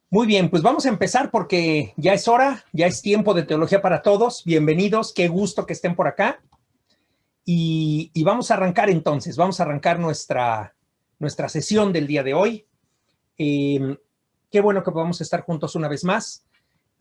Muy bien, pues vamos a empezar porque ya es hora, ya es tiempo de Teología para Todos. Bienvenidos, qué gusto que estén por acá. Y vamos a arrancar entonces, vamos a arrancar nuestra sesión del día de hoy. Qué bueno que podamos estar juntos una vez más.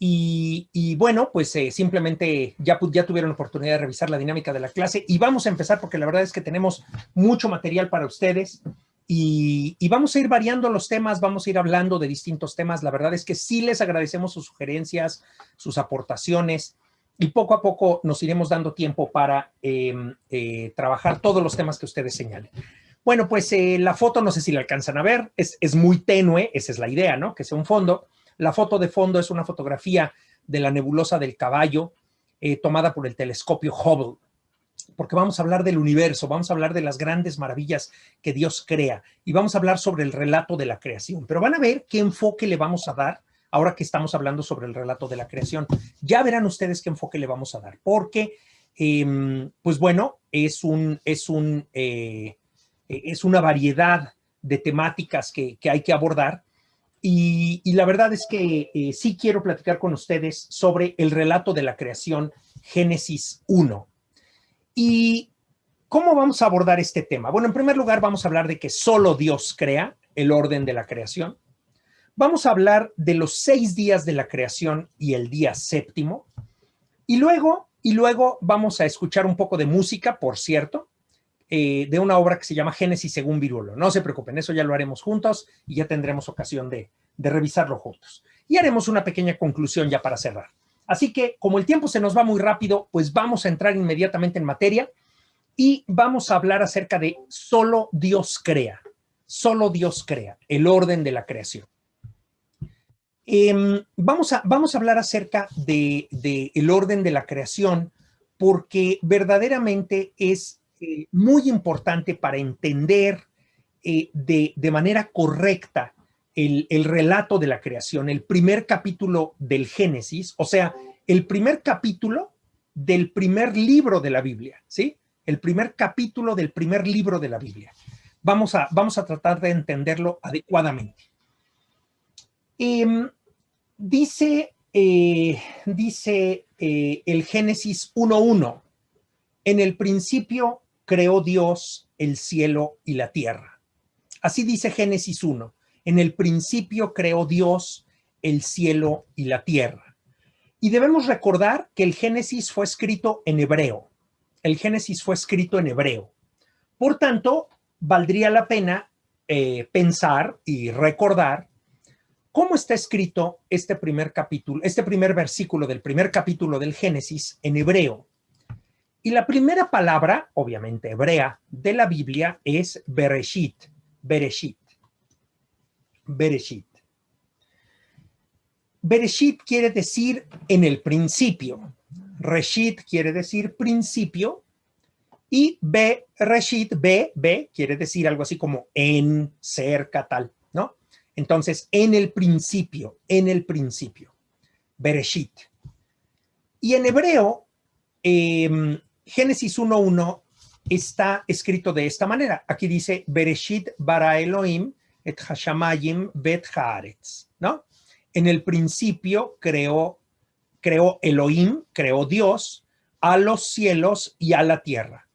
Y bueno, pues simplemente ya tuvieron oportunidad de revisar la dinámica de la clase y vamos a empezar porque la verdad es que tenemos mucho material para ustedes y vamos a ir variando los temas, vamos a ir hablando de distintos temas. La verdad es que sí les agradecemos sus sugerencias, sus aportaciones y poco a poco nos iremos dando tiempo para trabajar todos los temas que ustedes señalen. Bueno, pues la foto no sé si la alcanzan a ver, es muy tenue, esa es la idea, ¿no? Que sea un fondo. La foto de fondo es una fotografía de la nebulosa del Caballo tomada por el telescopio Hubble, porque vamos a hablar del universo, vamos a hablar de las grandes maravillas que Dios crea y vamos a hablar sobre el relato de la creación. Pero van a ver qué enfoque le vamos a dar ahora que estamos hablando sobre el relato de la creación. Ya verán ustedes qué enfoque le vamos a dar, porque, pues bueno, es una variedad de temáticas que hay que abordar. Y la verdad es que sí quiero platicar con ustedes sobre el relato de la creación, Génesis 1. ¿Y cómo vamos a abordar este tema? Bueno, en primer lugar vamos a hablar de que solo Dios crea, el orden de la creación. Vamos a hablar de los 6 días de la creación y el día séptimo. Y luego vamos a escuchar un poco de música, por cierto, de una obra que se llama Génesis según Virulo. No se preocupen, eso ya lo haremos juntos y ya tendremos ocasión de revisarlo juntos. Y haremos una pequeña conclusión ya para cerrar. Así que, como el tiempo se nos va muy rápido, pues vamos a entrar inmediatamente en materia y vamos a hablar acerca de solo Dios Dios crea, el orden de la creación. Vamos a hablar acerca de el orden de la creación porque verdaderamente es muy importante para entender de manera correcta el relato de la creación, el primer capítulo del Génesis, o sea, el primer capítulo del primer libro de la Biblia, ¿sí? El primer capítulo del primer libro de la Biblia. Vamos a tratar de entenderlo adecuadamente. Dice el Génesis 1:1, en el principio creó Dios el cielo y la tierra. Así dice Génesis 1, en el principio creó Dios el cielo y la tierra. Y debemos recordar que el Génesis fue escrito en hebreo. El Génesis fue escrito en hebreo. Por tanto, valdría la pena pensar y recordar cómo está escrito este primer capítulo, este primer versículo del primer capítulo del Génesis en hebreo. Y la primera palabra, obviamente hebrea, de la Biblia es Bereshit. Bereshit. Bereshit. Bereshit quiere decir en el principio. Reshit quiere decir principio. Y Bereshit, B quiere decir algo así como en, cerca, tal, ¿no? Entonces, en el principio, Bereshit. Y en hebreo, Génesis 1:1 está escrito de esta manera. Aquí dice, Bereshit bara Elohim et hashamayim bet haaretz, ¿no? En el principio creó Elohim, creó Dios, a los cielos y a la tierra.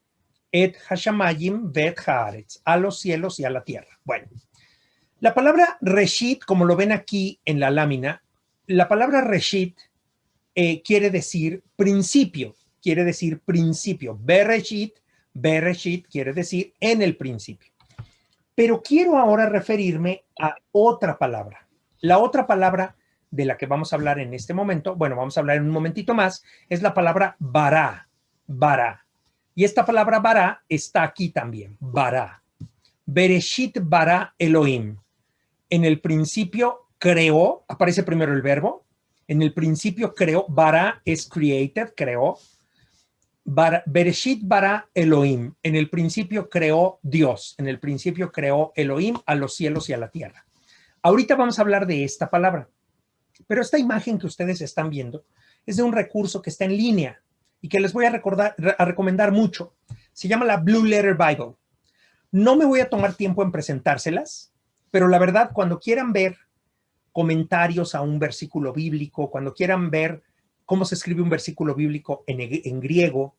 Et hashamayim bet haaretz, a los cielos y a la tierra. Bueno, la palabra Reshit, como lo ven aquí en la lámina, la palabra Reshit quiere decir principio, Bereshit quiere decir en el principio. Pero quiero ahora referirme a otra palabra. La otra palabra de la que vamos a hablar en este momento, bueno, vamos a hablar en un momentito más, es la palabra bara. Y esta palabra bara está aquí también, bara. Bereshit bara Elohim. En el principio creó, aparece primero el verbo, en el principio creó, bara es created, creó. Bereshit bara Elohim, en el principio creó Dios, en el principio creó Elohim a los cielos y a la tierra. Ahorita vamos a hablar de esta palabra, pero esta imagen que ustedes están viendo es de un recurso que está en línea y que les voy a recomendar mucho. Se llama la Blue Letter Bible. No me voy a tomar tiempo en presentárselas, pero la verdad, cuando quieran ver comentarios a un versículo bíblico, cuando quieran ver cómo se escribe un versículo bíblico en griego,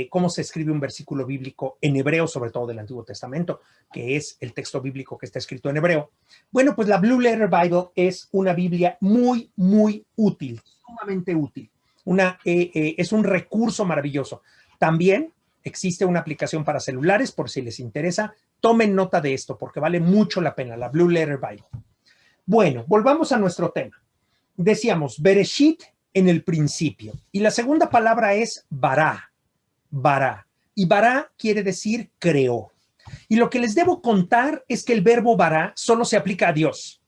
cómo se escribe un versículo bíblico en hebreo, sobre todo del Antiguo Testamento, que es el texto bíblico que está escrito en hebreo. Bueno, pues la Blue Letter Bible es una Biblia muy, muy útil, sumamente útil. Es un recurso maravilloso. También existe una aplicación para celulares, por si les interesa. Tomen nota de esto, porque vale mucho la pena, la Blue Letter Bible. Bueno, volvamos a nuestro tema. Decíamos, Bereshit en el principio. Y la segunda palabra es bara. Bara. Y bara quiere decir creó. Y lo que les debo contar es que el verbo bara solo se aplica a Dios.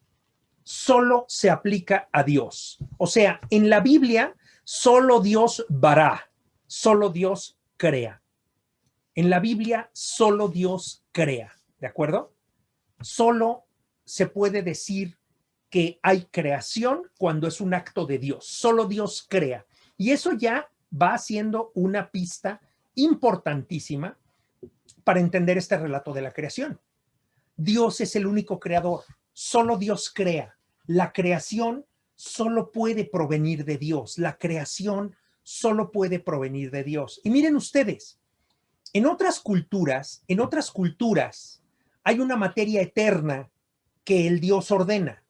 Solo se aplica a Dios. O sea, en la Biblia, solo Dios bara. Solo Dios crea. En la Biblia, solo Dios crea. ¿De acuerdo? Solo se puede decir que hay creación cuando es un acto de Dios. Solo Dios crea. Y eso ya va siendo una pista importantísima para entender este relato de la creación. Dios es el único creador, solo Dios crea. La creación solo puede provenir de Dios, la creación solo puede provenir de Dios. Y miren ustedes, en otras culturas hay una materia eterna que el Dios ordena.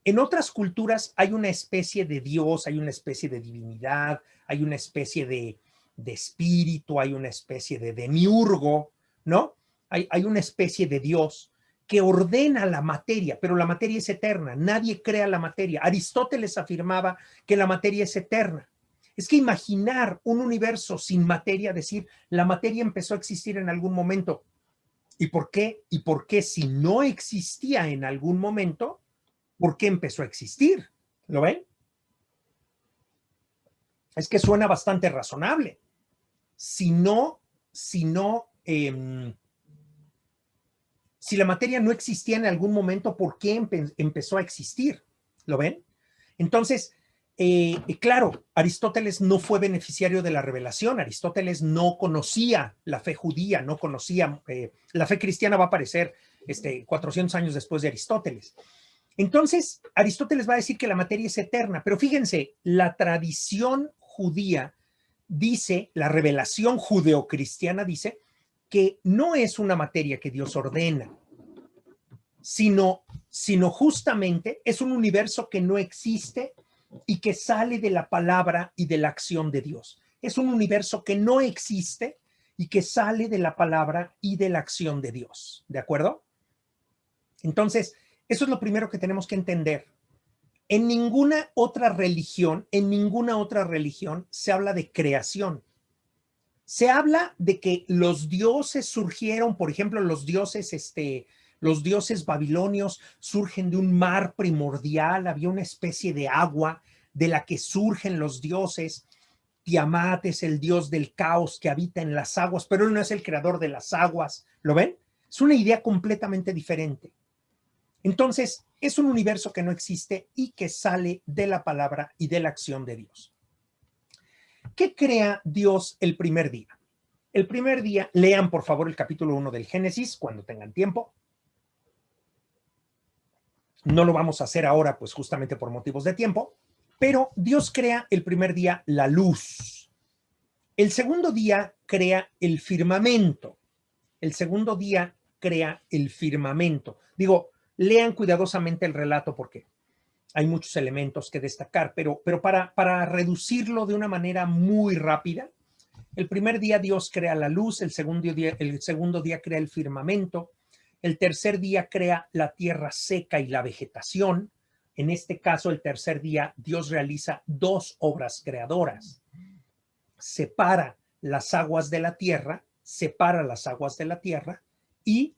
En otras culturas hay una especie de Dios, hay una especie de divinidad, hay una especie de espíritu, hay una especie de demiurgo, ¿no? Hay una especie de Dios que ordena la materia, pero la materia es eterna, nadie crea la materia. Aristóteles afirmaba que la materia es eterna. Es que imaginar un universo sin materia, decir, la materia empezó a existir en algún momento. ¿Y por qué? ¿Y por qué si no existía en algún momento, por qué empezó a existir? ¿Lo ven? Es que suena bastante razonable. Si la materia no existía en algún momento, ¿por qué empezó a existir? ¿Lo ven? Entonces, claro, Aristóteles no fue beneficiario de la revelación. Aristóteles no conocía la fe judía, no conocía, la fe cristiana va a aparecer 400 años después de Aristóteles. Entonces, Aristóteles va a decir que la materia es eterna, pero fíjense, la tradición judía dice, la revelación judeocristiana dice que no es una materia que Dios ordena, sino justamente es un universo que no existe y que sale de la palabra y de la acción de Dios. Es un universo que no existe y que sale de la palabra y de la acción de Dios. ¿De acuerdo? Entonces, eso es lo primero que tenemos que entender. En ninguna otra religión se habla de creación. Se habla de que los dioses surgieron, por ejemplo, los dioses babilonios surgen de un mar primordial, había una especie de agua de la que surgen los dioses. Tiamat es el dios del caos que habita en las aguas, pero él no es el creador de las aguas. ¿Lo ven? Es una idea completamente diferente. Entonces, es un universo que no existe y que sale de la palabra y de la acción de Dios. ¿Qué crea Dios el primer día? El primer día, lean por favor el capítulo 1 del Génesis cuando tengan tiempo. No lo vamos a hacer ahora, pues justamente por motivos de tiempo, pero Dios crea el primer día la luz. El segundo día crea el firmamento. El segundo día crea el firmamento. Digo, lean cuidadosamente el relato porque hay muchos elementos que destacar, pero para reducirlo de una manera muy rápida, el primer día Dios crea la luz, el segundo día crea el firmamento, el tercer día crea la tierra seca y la vegetación. En este caso, el tercer día, Dios realiza dos obras creadoras. Separa las aguas de la tierra y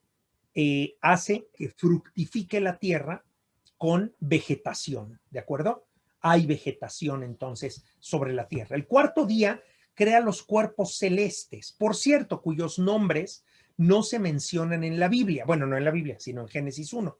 hace que fructifique la tierra con vegetación, ¿de acuerdo? Hay vegetación entonces sobre la tierra. El cuarto día crea los cuerpos celestes, por cierto, cuyos nombres no se mencionan en la Biblia. Bueno, no en la Biblia, sino en Génesis 1.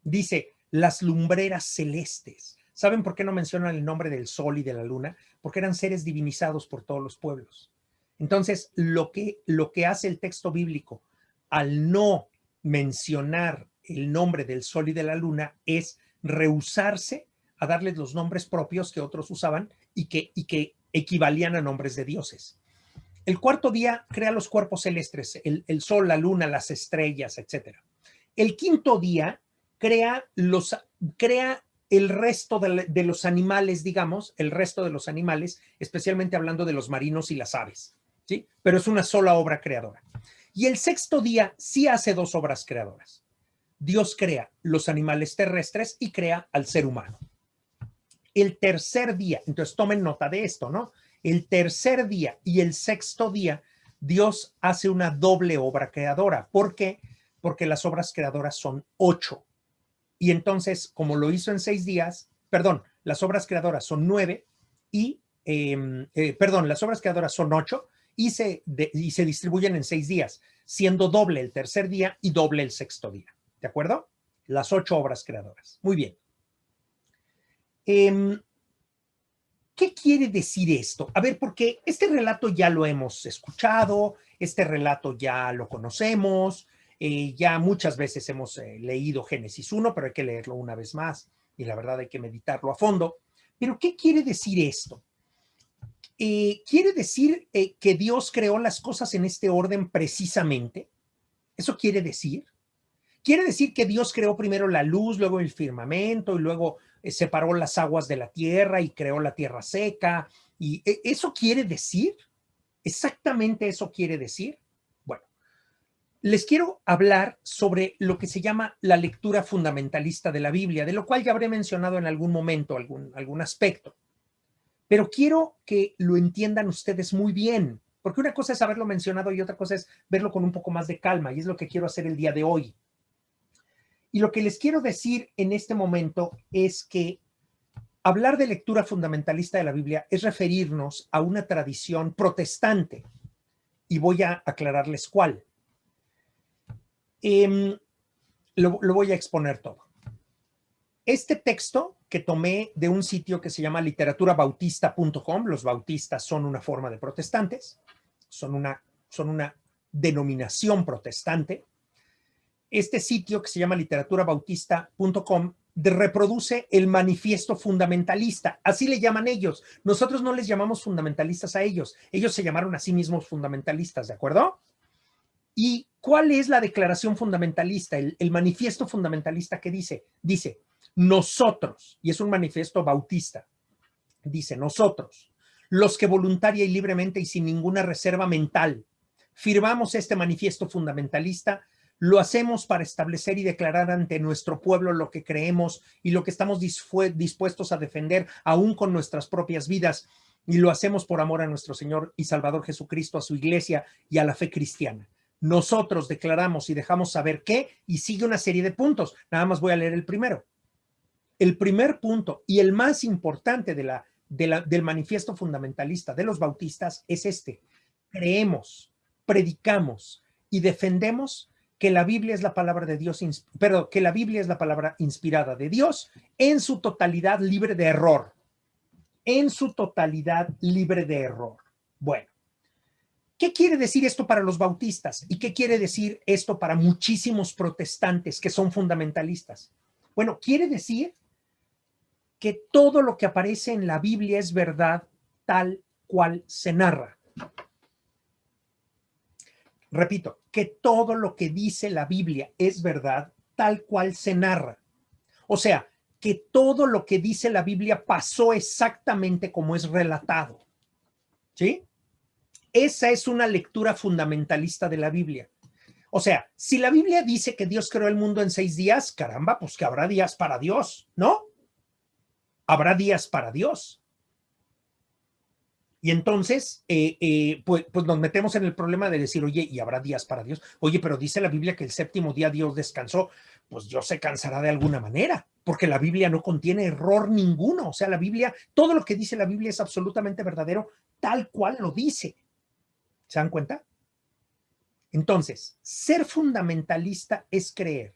Dice las lumbreras celestes. ¿Saben por qué no mencionan el nombre del sol y de la luna? Porque eran seres divinizados por todos los pueblos. Entonces, lo que hace el texto bíblico al no mencionar el nombre del sol y de la luna es rehusarse a darles los nombres propios que otros usaban y que equivalían a nombres de dioses. El cuarto día crea los cuerpos celestes, el sol, la luna, las estrellas, etc. El quinto día crea el resto de los animales, digamos, el resto de los animales, especialmente hablando de los marinos y las aves, ¿sí? Pero es una sola obra creadora. Y el sexto día sí hace dos obras creadoras. Dios crea los animales terrestres y crea al ser humano. El tercer día, entonces tomen nota de esto, ¿no? El tercer día y el sexto día, Dios hace una doble obra creadora. ¿Por qué? Porque las obras creadoras son 8. Y entonces, como lo hizo en 6 días, perdón, las obras creadoras son 9 y, las obras creadoras son 8 y se distribuyen en 6 días, siendo doble el tercer día y doble el sexto día. ¿De acuerdo? Las 8 obras creadoras. Muy bien. ¿Qué quiere decir esto? A ver, porque este relato ya lo hemos escuchado, este relato ya lo conocemos, ya muchas veces hemos leído Génesis 1, pero hay que leerlo una vez más y la verdad hay que meditarlo a fondo. Pero ¿qué quiere decir esto? ¿Quiere decir que Dios creó las cosas en este orden precisamente? ¿Eso quiere decir? Quiere decir que Dios creó primero la luz, luego el firmamento y luego separó las aguas de la tierra y creó la tierra seca. ¿Y eso quiere decir? ¿Exactamente eso quiere decir? Bueno, les quiero hablar sobre lo que se llama la lectura fundamentalista de la Biblia, de lo cual ya habré mencionado en algún momento algún aspecto. Pero quiero que lo entiendan ustedes muy bien, porque una cosa es haberlo mencionado y otra cosa es verlo con un poco más de calma, y es lo que quiero hacer el día de hoy. Y lo que les quiero decir en este momento es que hablar de lectura fundamentalista de la Biblia es referirnos a una tradición protestante. Y voy a aclararles cuál. Lo voy a exponer todo. Este texto que tomé de un sitio que se llama literaturabautista.com, los bautistas son una forma de protestantes, son una denominación protestante. Este sitio que se llama literaturabautista.com reproduce el manifiesto fundamentalista, así le llaman ellos. Nosotros no les llamamos fundamentalistas a ellos, ellos se llamaron a sí mismos fundamentalistas, ¿de acuerdo? ¿Y cuál es la declaración fundamentalista, el manifiesto fundamentalista que dice? Dice, nosotros, y es un manifiesto bautista, dice, nosotros, los que voluntaria y libremente y sin ninguna reserva mental firmamos este manifiesto fundamentalista, lo hacemos para establecer y declarar ante nuestro pueblo lo que creemos y lo que estamos dispuestos a defender aún con nuestras propias vidas, y lo hacemos por amor a nuestro Señor y Salvador Jesucristo, a su iglesia y a la fe cristiana. Nosotros declaramos y dejamos saber qué, y sigue una serie de puntos. Nada más voy a leer el primero. El primer punto y el más importante del manifiesto fundamentalista de los bautistas es este: creemos, predicamos y defendemos que la Biblia es la palabra de Dios, pero que la Biblia es la palabra inspirada de Dios en su totalidad libre de error. En su totalidad libre de error. Bueno, ¿qué quiere decir esto para los bautistas? ¿Y qué quiere decir esto para muchísimos protestantes que son fundamentalistas? Bueno, quiere decir que todo lo que aparece en la Biblia es verdad tal cual se narra. Repito, que todo lo que dice la Biblia es verdad tal cual se narra. O sea, que todo lo que dice la Biblia pasó exactamente como es relatado. ¿Sí? Esa es una lectura fundamentalista de la Biblia. O sea, si la Biblia dice que Dios creó el mundo en 6 días, caramba, pues que habrá días para Dios, ¿no? Habrá días para Dios. Y entonces, pues nos metemos en el problema de decir, oye, ¿y habrá días para Dios? Oye, pero dice la Biblia que el séptimo día Dios descansó. Pues Dios se cansará de alguna manera, porque la Biblia no contiene error ninguno. O sea, la Biblia, todo lo que dice la Biblia es absolutamente verdadero, tal cual lo dice. ¿Se dan cuenta? Entonces, ser fundamentalista es creer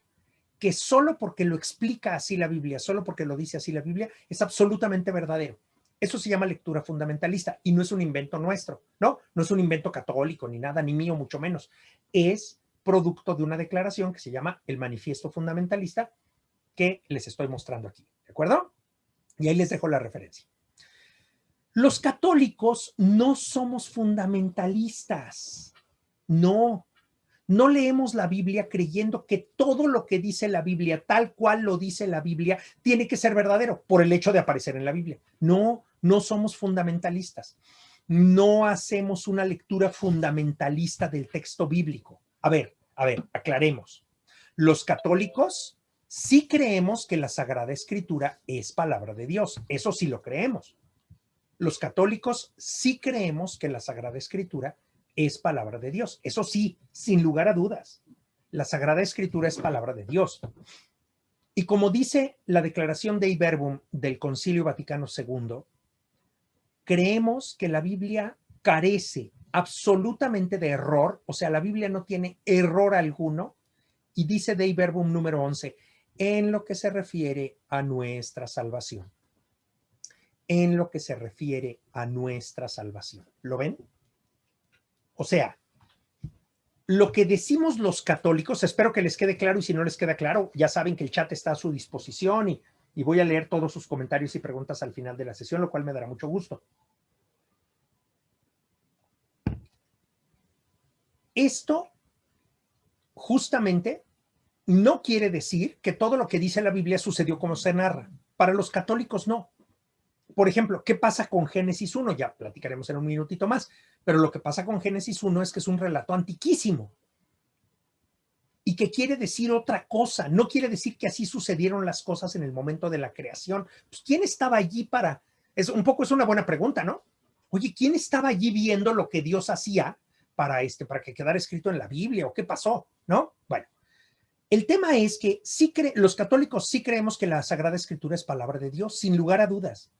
que solo porque lo explica así la Biblia, solo porque lo dice así la Biblia, es absolutamente verdadero. Eso se llama lectura fundamentalista y no es un invento nuestro, ¿no? No es un invento católico ni nada, ni mío, mucho menos. Es producto de una declaración que se llama el Manifiesto Fundamentalista, que les estoy mostrando aquí, ¿de acuerdo? Y ahí les dejo la referencia. Los católicos no somos fundamentalistas. No, no leemos la Biblia creyendo que todo lo que dice la Biblia, tal cual lo dice la Biblia, tiene que ser verdadero por el hecho de aparecer en la Biblia. No, no somos fundamentalistas. No hacemos una lectura fundamentalista del texto bíblico. A ver, aclaremos. Los católicos sí creemos que la Sagrada Escritura es palabra de Dios. Eso sí lo creemos. Los católicos sí creemos que la Sagrada Escritura es palabra de Dios. Eso sí, sin lugar a dudas. La Sagrada Escritura es palabra de Dios. Y como dice la Declaración Dei Verbum del Concilio Vaticano II, creemos que la Biblia carece absolutamente de error, o sea, la Biblia no tiene error alguno, y dice Dei Verbum número 11, en lo que se refiere a nuestra salvación. En lo que se refiere a nuestra salvación. ¿Lo ven? O sea, lo que decimos los católicos, espero que les quede claro, y si no les queda claro, ya saben que el chat está a su disposición y voy a leer todos sus comentarios y preguntas al final de la sesión, lo cual me dará mucho gusto. Esto justamente no quiere decir que todo lo que dice la Biblia sucedió como se narra. Para los católicos no. Por ejemplo, ¿qué pasa con Génesis 1? Ya platicaremos en un minutito más, pero lo que pasa con Génesis 1 es que es un relato antiquísimo y que quiere decir otra cosa. No quiere decir que así sucedieron las cosas en el momento de la creación. Pues, ¿quién estaba allí para...? Es una buena pregunta, ¿no? Oye, ¿quién estaba allí viendo lo que Dios hacía para que quedara escrito en la Biblia? ¿O qué pasó? ¿No? Bueno, el tema es que los católicos sí creemos que la Sagrada Escritura es palabra de Dios, sin lugar a dudas.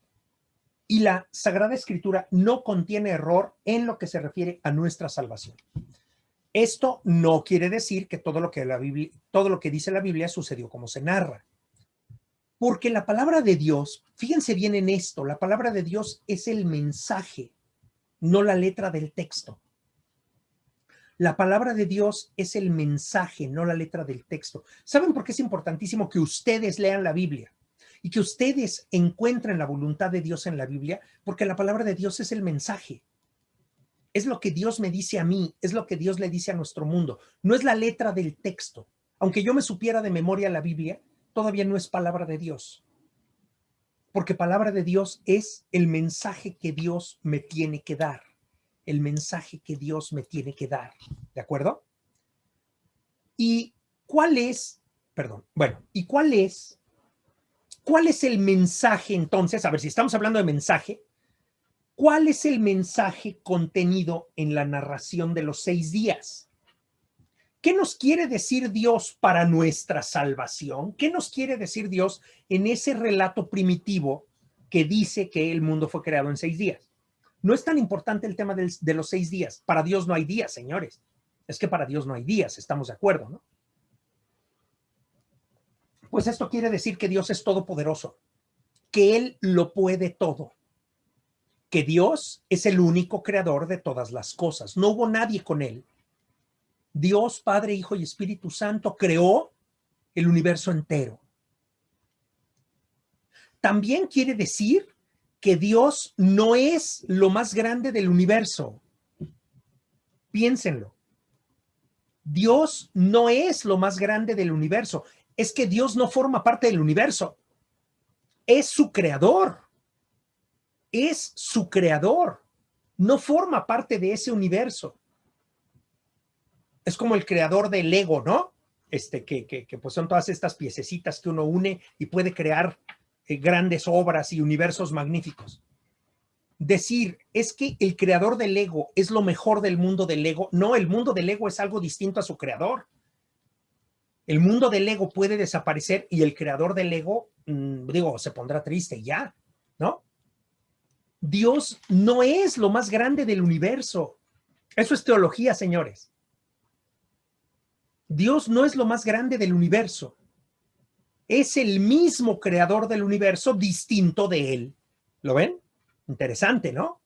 Y la Sagrada Escritura no contiene error en lo que se refiere a nuestra salvación. Esto no quiere decir que todo lo que dice la Biblia sucedió como se narra. Porque la palabra de Dios, fíjense bien en esto, la palabra de Dios es el mensaje, no la letra del texto. La palabra de Dios es el mensaje, no la letra del texto. ¿Saben por qué es importantísimo que ustedes lean la Biblia? Y que ustedes encuentren la voluntad de Dios en la Biblia, porque la palabra de Dios es el mensaje. Es lo que Dios me dice a mí, es lo que Dios le dice a nuestro mundo. No es la letra del texto. Aunque yo me supiera de memoria la Biblia, todavía no es palabra de Dios. Porque palabra de Dios es el mensaje que Dios me tiene que dar. El mensaje que Dios me tiene que dar. ¿De acuerdo? ¿Y cuál es el mensaje entonces? A ver, si estamos hablando de mensaje, ¿cuál es el mensaje contenido en la narración de los 6 días? ¿Qué nos quiere decir Dios para nuestra salvación? ¿Qué nos quiere decir Dios en ese relato primitivo que dice que el mundo fue creado en 6 días? No es tan importante el tema de los 6 días. Para Dios no hay días, señores. Es que para Dios no hay días, estamos de acuerdo, ¿no? Pues esto quiere decir que Dios es todopoderoso, que Él lo puede todo, que Dios es el único creador de todas las cosas. No hubo nadie con Él. Dios, Padre, Hijo y Espíritu Santo creó el universo entero. También quiere decir que Dios no es lo más grande del universo. Piénsenlo. Dios no es lo más grande del universo. Es que Dios no forma parte del universo. Es su creador. Es su creador. No forma parte de ese universo. Es como el creador del Lego, ¿no? Que pues son todas estas piececitas que uno une y puede crear grandes obras y universos magníficos. Decir, es que el creador del Lego es lo mejor del mundo del Lego. No, el mundo del Lego es algo distinto a su creador. El mundo del Lego puede desaparecer y el creador del Lego, se pondrá triste y ya, ¿no? Dios no es lo más grande del universo. Eso es teología, señores. Dios no es lo más grande del universo. Es el mismo creador del universo, distinto de él. ¿Lo ven? Interesante, ¿no?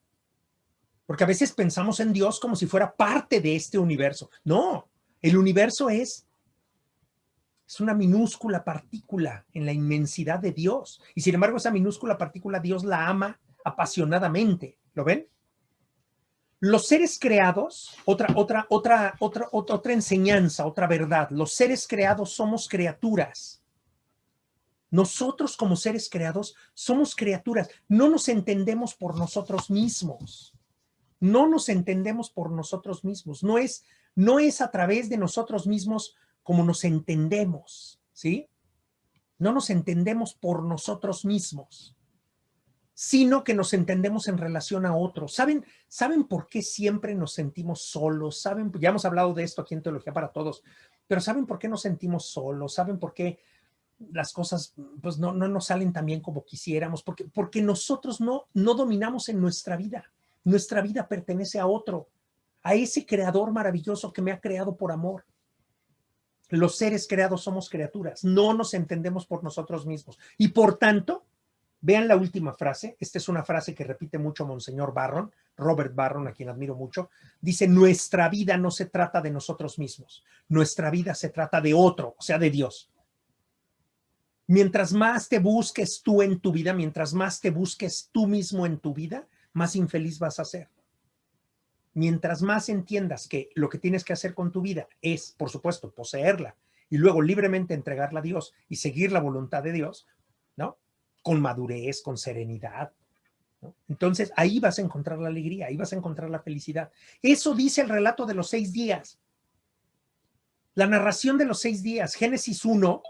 Porque a veces pensamos en Dios como si fuera parte de este universo. No, el universo es Es una minúscula partícula en la inmensidad de Dios. Y sin embargo, esa minúscula partícula Dios la ama apasionadamente. ¿Lo ven? Los seres creados, otra enseñanza, otra verdad. Los seres creados somos criaturas. Nosotros como seres creados somos criaturas. No nos entendemos por nosotros mismos. No nos entendemos por nosotros mismos. No es a través de nosotros mismos como nos entendemos, ¿sí? No nos entendemos por nosotros mismos, sino que nos entendemos en relación a otros. ¿Saben por qué siempre nos sentimos solos? Ya hemos hablado de esto aquí en Teología para Todos, pero ¿saben por qué nos sentimos solos? ¿Saben por qué las cosas pues no nos salen tan bien como quisiéramos? Porque nosotros no dominamos en nuestra vida. Nuestra vida pertenece a otro, a ese creador maravilloso que me ha creado por amor. Los seres creados somos criaturas, no nos entendemos por nosotros mismos. Y por tanto, vean la última frase. Esta es una frase que repite mucho Monseñor Barron, Robert Barron, a quien admiro mucho. Dice, nuestra vida no se trata de nosotros mismos. Nuestra vida se trata de otro, o sea, de Dios. Mientras más te busques tú en tu vida, mientras más te busques tú mismo en tu vida, más infeliz vas a ser. Mientras más entiendas que lo que tienes que hacer con tu vida es, por supuesto, poseerla y luego libremente entregarla a Dios y seguir la voluntad de Dios, ¿no? Con madurez, con serenidad, ¿no? Entonces ahí vas a encontrar la alegría, ahí vas a encontrar la felicidad. Eso dice el relato de los 6 días. La narración de los 6 días, Génesis 1,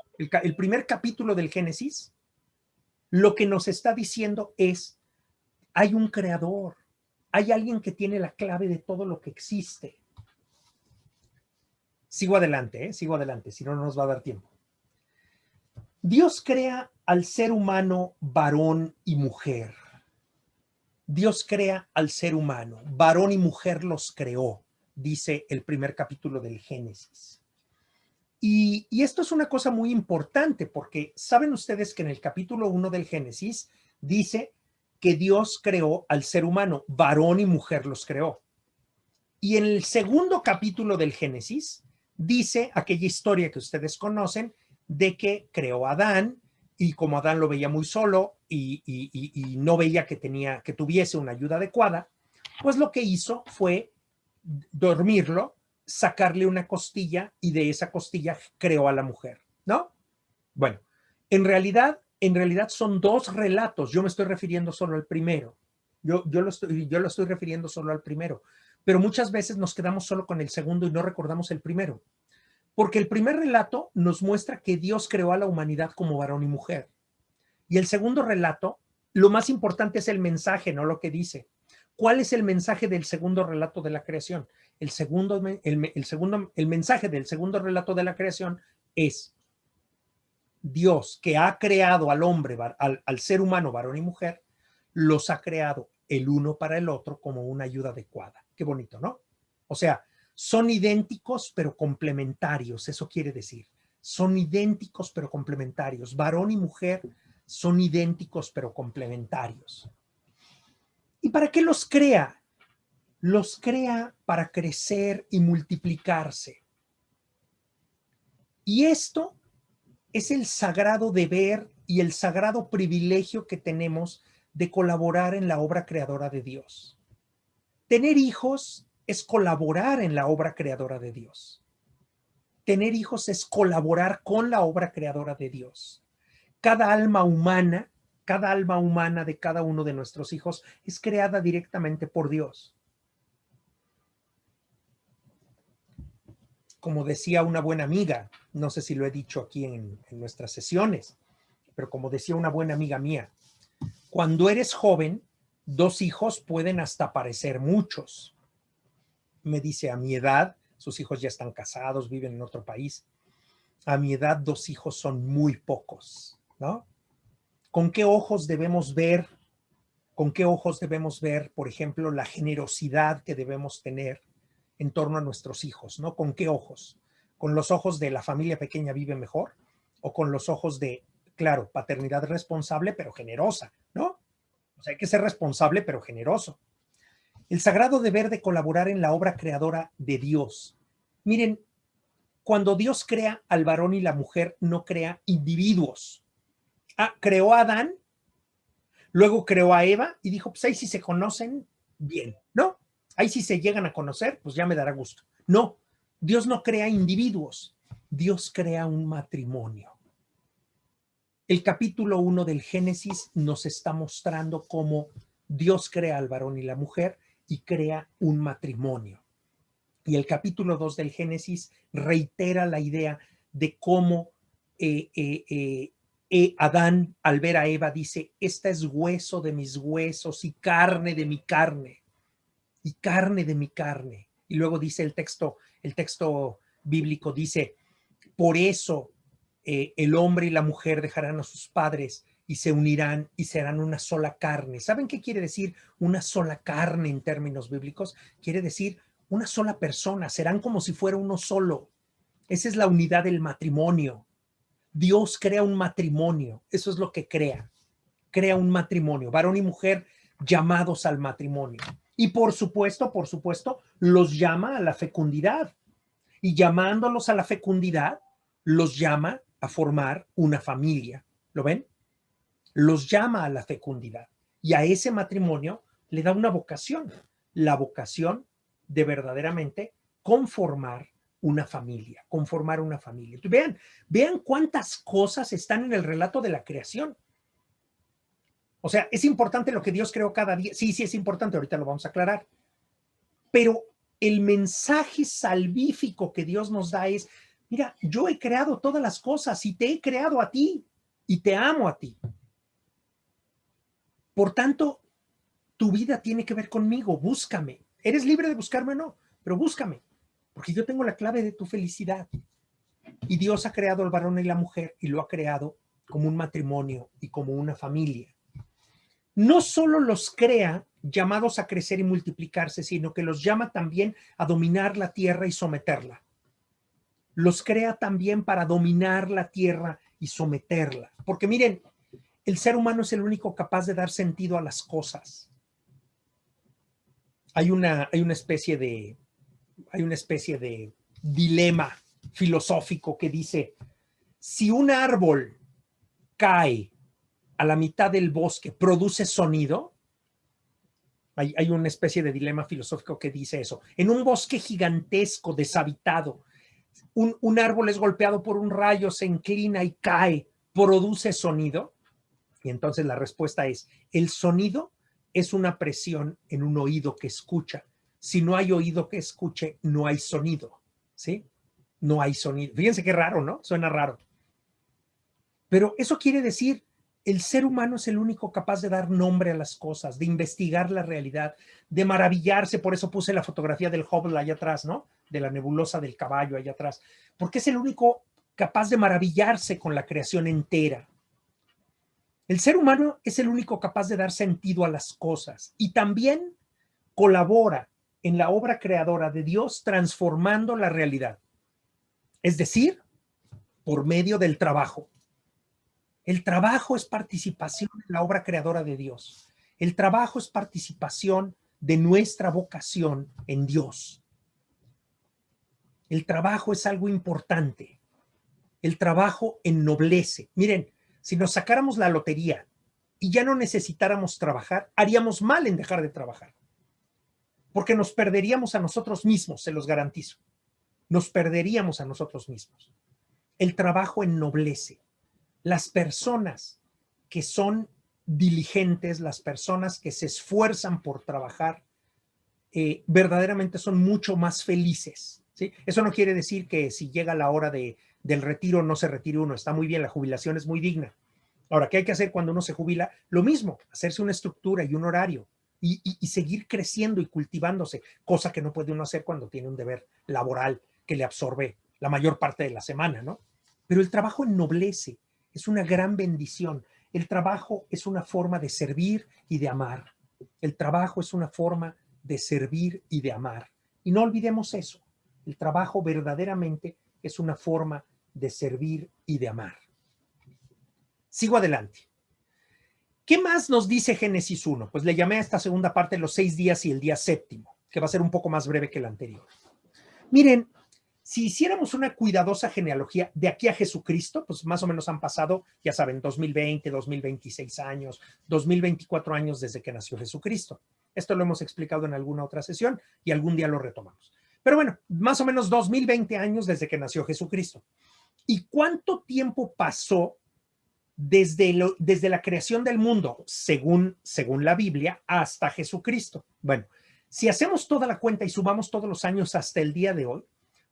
el primer capítulo del Génesis, lo que nos está diciendo es, hay un creador, hay alguien que tiene la clave de todo lo que existe. Sigo adelante, si no, no nos va a dar tiempo. Dios crea al ser humano varón y mujer. Dios crea al ser humano, varón y mujer los creó, dice el primer capítulo del Génesis. Y esto es una cosa muy importante porque saben ustedes que en el capítulo 1 del Génesis dice que Dios creó al ser humano, varón y mujer los creó. Y en el segundo capítulo del Génesis dice aquella historia que ustedes conocen de que creó a Adán y como Adán lo veía muy solo y no veía que tuviese una ayuda adecuada, pues lo que hizo fue dormirlo, sacarle una costilla y de esa costilla creó a la mujer, ¿no? Bueno, en realidad son 2 relatos. Yo me estoy refiriendo solo al primero. Yo lo estoy refiriendo solo al primero. Pero muchas veces nos quedamos solo con el segundo y no recordamos el primero. Porque el primer relato nos muestra que Dios creó a la humanidad como varón y mujer. Y el segundo relato, lo más importante es el mensaje, no lo que dice. ¿Cuál es el mensaje del segundo relato de la creación? El mensaje del segundo relato de la creación es Dios, que ha creado al hombre, al ser humano, varón y mujer, los ha creado el uno para el otro como una ayuda adecuada. Qué bonito, ¿no? O sea, son idénticos pero complementarios, eso quiere decir. Son idénticos pero complementarios. Varón y mujer son idénticos pero complementarios. ¿Y para qué los crea? Los crea para crecer y multiplicarse. Y esto es el sagrado deber y el sagrado privilegio que tenemos de colaborar en la obra creadora de Dios. Tener hijos es colaborar en la obra creadora de Dios. Tener hijos es colaborar con la obra creadora de Dios. Cada alma humana de cada uno de nuestros hijos es creada directamente por Dios. Como decía una buena amiga, no sé si lo he dicho aquí en nuestras sesiones, pero como decía una buena amiga mía, cuando eres joven, 2 hijos pueden hasta parecer muchos. Me dice, a mi edad, sus hijos ya están casados, viven en otro país. A mi edad, 2 hijos son muy pocos, ¿no? ¿Con qué ojos debemos ver? ¿Con qué ojos debemos ver, por ejemplo, la generosidad que debemos tener en torno a nuestros hijos, ¿no? ¿Con qué ojos? ¿Con los ojos de la familia pequeña vive mejor? ¿O con los ojos de, claro, paternidad responsable pero generosa, ¿no? O sea, hay que ser responsable pero generoso. El sagrado deber de colaborar en la obra creadora de Dios. Miren, cuando Dios crea al varón y la mujer, no crea individuos. Creó a Adán, luego creó a Eva y dijo, pues ahí sí se conocen bien, ¿no? Ahí sí se llegan a conocer, pues ya me dará gusto. No, Dios no crea individuos, Dios crea un matrimonio. El capítulo 1 del Génesis nos está mostrando cómo Dios crea al varón y la mujer y crea un matrimonio. Y el capítulo 2 del Génesis reitera la idea de cómo Adán, al ver a Eva, dice, esta es hueso de mis huesos y carne de mi carne, y carne de mi carne. Y luego dice el texto bíblico, dice, por eso el hombre y la mujer dejarán a sus padres y se unirán y serán una sola carne. ¿Saben qué quiere decir una sola carne en términos bíblicos? Quiere decir una sola persona, serán como si fuera uno solo. Esa es la unidad del matrimonio. Dios crea un matrimonio, eso es lo que crea un matrimonio, varón y mujer llamados al matrimonio. Y por supuesto, los llama a la fecundidad. Y llamándolos a la fecundidad, los llama a formar una familia. ¿Lo ven? Los llama a la fecundidad. Y a ese matrimonio le da una vocación, la vocación de verdaderamente conformar una familia. Entonces, vean cuántas cosas están en el relato de la creación. O sea, es importante lo que Dios creó cada día. Sí, es importante, ahorita lo vamos a aclarar. Pero el mensaje salvífico que Dios nos da es, mira, yo he creado todas las cosas y te he creado a ti y te amo a ti. Por tanto, tu vida tiene que ver conmigo, búscame. Eres libre de buscarme o no, pero búscame, porque yo tengo la clave de tu felicidad. Y Dios ha creado al varón y la mujer y lo ha creado como un matrimonio y como una familia. No solo los crea llamados a crecer y multiplicarse, sino que los llama también a dominar la tierra y someterla. Los crea también para dominar la tierra y someterla. Porque miren, el ser humano es el único capaz de dar sentido a las cosas. Hay una especie de dilema filosófico que dice, si un árbol cae a la mitad del bosque, ¿produce sonido? Hay una especie de dilema filosófico que dice eso. En un bosque gigantesco, deshabitado, un árbol es golpeado por un rayo, se inclina y cae, ¿produce sonido? Y entonces la respuesta es, el sonido es una presión en un oído que escucha. Si no hay oído que escuche, no hay sonido, ¿sí? No hay sonido. Fíjense qué raro, ¿no? Suena raro. Pero eso quiere decir, el ser humano es el único capaz de dar nombre a las cosas, de investigar la realidad, de maravillarse. Por eso puse la fotografía del Hubble allá atrás, ¿no? De la nebulosa del caballo allá atrás. Porque es el único capaz de maravillarse con la creación entera. El ser humano es el único capaz de dar sentido a las cosas y también colabora en la obra creadora de Dios transformando la realidad. Es decir, por medio del trabajo. El trabajo es participación en la obra creadora de Dios. El trabajo es participación de nuestra vocación en Dios. El trabajo es algo importante. El trabajo ennoblece. Miren, si nos sacáramos la lotería y ya no necesitáramos trabajar, haríamos mal en dejar de trabajar. Porque nos perderíamos a nosotros mismos, se los garantizo. Nos perderíamos a nosotros mismos. El trabajo ennoblece. Las personas que son diligentes, las personas que se esfuerzan por trabajar, verdaderamente son mucho más felices, ¿sí? Eso no quiere decir que si llega la hora del retiro no se retire uno. Está muy bien, la jubilación es muy digna. Ahora, ¿qué hay que hacer cuando uno se jubila? Lo mismo, hacerse una estructura y un horario y seguir creciendo y cultivándose, cosa que no puede uno hacer cuando tiene un deber laboral que le absorbe la mayor parte de la semana, ¿no? Pero el trabajo ennoblece, es una gran bendición. El trabajo es una forma de servir y de amar. El trabajo es una forma de servir y de amar. Y no olvidemos eso. El trabajo verdaderamente es una forma de servir y de amar. Sigo adelante. ¿Qué más nos dice Génesis 1? Pues le llamé a esta segunda parte los 6 días y el día séptimo, que va a ser un poco más breve que el anterior. Miren, Si hiciéramos una cuidadosa genealogía de aquí a Jesucristo, pues más o menos han pasado, ya saben, 2020, 2026 años, 2024 años desde que nació Jesucristo. Esto lo hemos explicado en alguna otra sesión y algún día lo retomamos. Pero bueno, más o menos 2020 años desde que nació Jesucristo. ¿Y cuánto tiempo pasó desde la creación del mundo, según la Biblia, hasta Jesucristo? Bueno, si hacemos toda la cuenta y sumamos todos los años hasta el día de hoy,